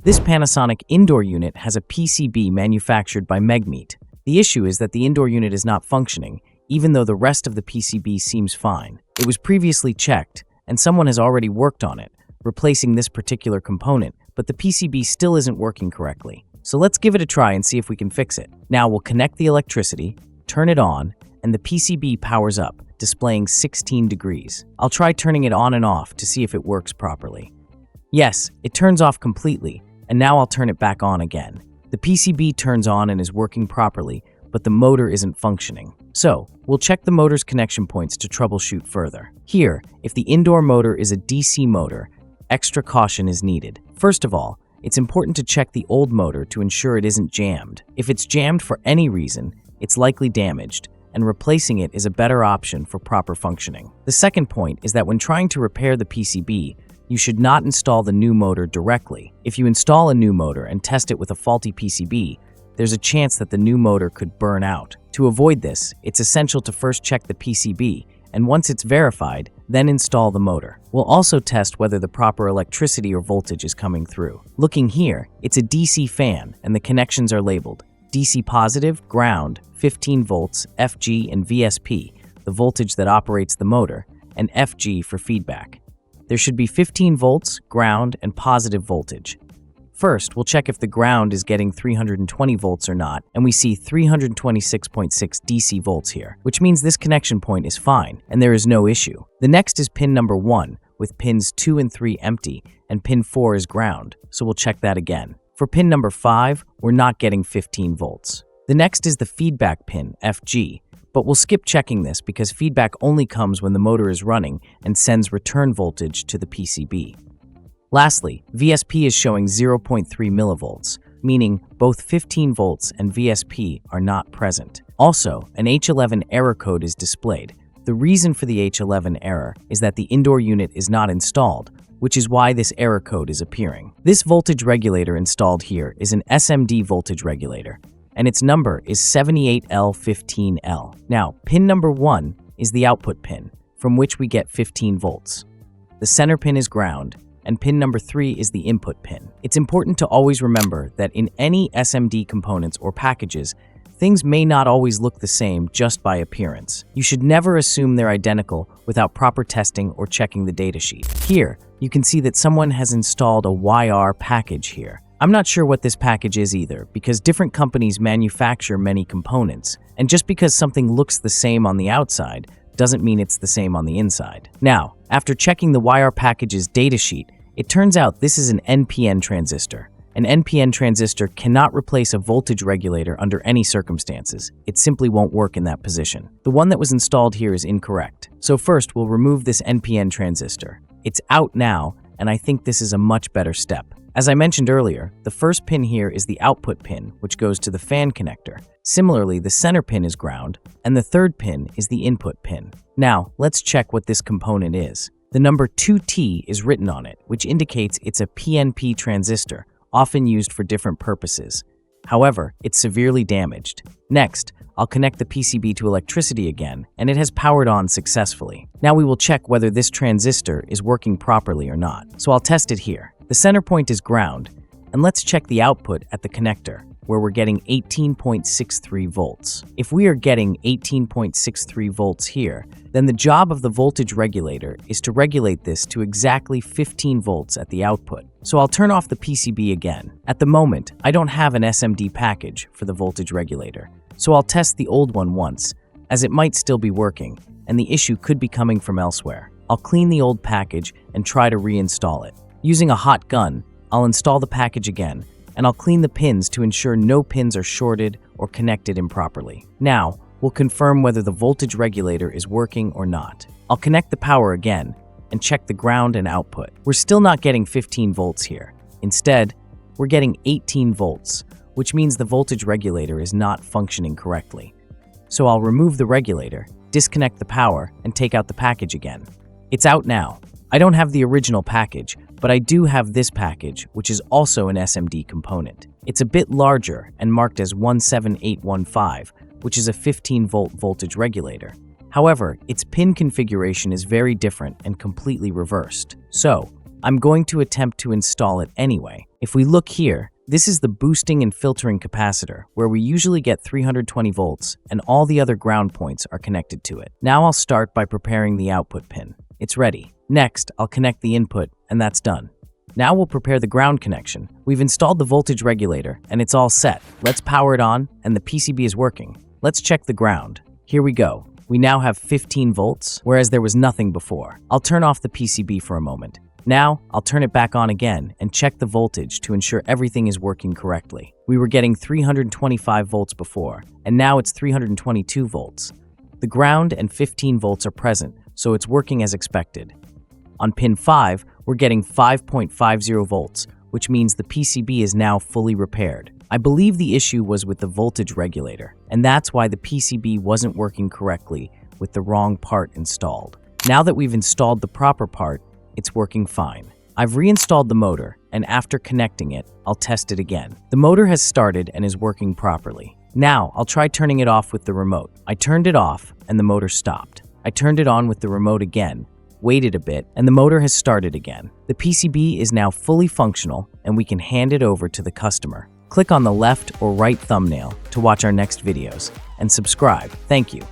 This Panasonic indoor unit has a PCB manufactured by Megmeet. The issue is that the indoor unit is not functioning, even though the rest of the PCB seems fine. It was previously checked, and someone has already worked on it, replacing this particular component, but the PCB still isn't working correctly. So let's give it a try and see if we can fix it. Now we'll connect the electricity, turn it on, and the PCB powers up, displaying 16 degrees. I'll try turning it on and off to see if it works properly. Yes, it turns off completely, and now I'll turn it back on again. The PCB turns on and is working properly, but the motor isn't functioning. So, we'll check the motor's connection points to troubleshoot further. Here, if the indoor motor is a DC motor, extra caution is needed. First of all, it's important to check the old motor to ensure it isn't jammed. If it's jammed for any reason, it's likely damaged, and replacing it is a better option for proper functioning. The second point is that when trying to repair the PCB, you should not install the new motor directly. If you install a new motor and test it with a faulty PCB, there's a chance that the new motor could burn out. To avoid this, it's essential to first check the PCB, and once it's verified, then install the motor. We'll also test whether the proper electricity or voltage is coming through. Looking here, it's a DC fan, and the connections are labeled DC positive, ground, 15 volts, FG and VSP, the voltage that operates the motor, and FG for feedback. There should be 15 volts, ground, and positive voltage. First, we'll check if the ground is getting 320 volts or not, and we see 326.6 DC volts here, which means this connection point is fine, and there is no issue. The next is pin number 1, with pins 2 and 3 empty, and pin 4 is ground, so we'll check that again. For pin number 5, we're not getting 15 volts. The next is the feedback pin, FG, but we'll skip checking this because feedback only comes when the motor is running and sends return voltage to the PCB. Lastly, VSP is showing 0.3 millivolts, meaning both 15 volts and VSP are not present. Also, an H11 error code is displayed. The reason for the H11 error is that the indoor unit is not installed, which is why this error code is appearing. This voltage regulator installed here is an SMD voltage regulator, and its number is 78L15L. Now, pin number 1 is the output pin, from which we get 15 volts. The center pin is ground, and pin number 3 is the input pin. It's important to always remember that in any SMD components or packages, things may not always look the same just by appearance. You should never assume they're identical without proper testing or checking the datasheet. Here, you can see that someone has installed a YR package here. I'm not sure what this package is either, because different companies manufacture many components, and just because something looks the same on the outside doesn't mean it's the same on the inside. Now, after checking the YR package's datasheet, it turns out this is an NPN transistor. An NPN transistor cannot replace a voltage regulator under any circumstances. It simply won't work in that position. The one that was installed here is incorrect. So first, we'll remove this NPN transistor. It's out now, and I think this is a much better step. As I mentioned earlier, the first pin here is the output pin, which goes to the fan connector. Similarly, the center pin is ground, and the third pin is the input pin. Now, let's check what this component is. The number 2T is written on it, which indicates it's a PNP transistor, often used for different purposes. However, it's severely damaged. Next, I'll connect the PCB to electricity again, and it has powered on successfully. Now we will check whether this transistor is working properly or not. So I'll test it here. The center point is ground, and let's check the output at the connector, where we're getting 18.63 volts. If we are getting 18.63 volts here, then the job of the voltage regulator is to regulate this to exactly 15 volts at the output. So I'll turn off the PCB again. At the moment, I don't have an SMD package for the voltage regulator, so I'll test the old one once, as it might still be working, and the issue could be coming from elsewhere. I'll clean the old package and try to reinstall it. Using a hot gun, I'll install the package again, and I'll clean the pins to ensure no pins are shorted or connected improperly. Now, we'll confirm whether the voltage regulator is working or not. I'll connect the power again and check the ground and output. We're still not getting 15 volts here. Instead, we're getting 18 volts, which means the voltage regulator is not functioning correctly. So I'll remove the regulator, disconnect the power, and take out the package again. It's out now. I don't have the original package, but I do have this package, which is also an SMD component. It's a bit larger and marked as 17815, which is a 15-volt voltage regulator. However, its pin configuration is very different and completely reversed. So, I'm going to attempt to install it anyway. If we look here, this is the boosting and filtering capacitor, where we usually get 320 volts, and all the other ground points are connected to it. Now I'll start by preparing the output pin. It's ready. Next, I'll connect the input, and that's done. Now we'll prepare the ground connection. We've installed the voltage regulator, and it's all set. Let's power it on, and the PCB is working. Let's check the ground. Here we go. We now have 15 volts, whereas there was nothing before. I'll turn off the PCB for a moment. Now, I'll turn it back on again and check the voltage to ensure everything is working correctly. We were getting 325 volts before, and now it's 322 volts. The ground and 15 volts are present, so it's working as expected. On pin 5, we're getting 5.50 volts, which means the PCB is now fully repaired. I believe the issue was with the voltage regulator, and that's why the PCB wasn't working correctly with the wrong part installed. Now that we've installed the proper part, it's working fine. I've reinstalled the motor, and after connecting it, I'll test it again. The motor has started and is working properly. Now, I'll try turning it off with the remote. I turned it off, and the motor stopped. I turned it on with the remote again, waited a bit, and the motor has started again. The PCB is now fully functional, and we can hand it over to the customer. Click on the left or right thumbnail to watch our next videos, and subscribe. Thank you.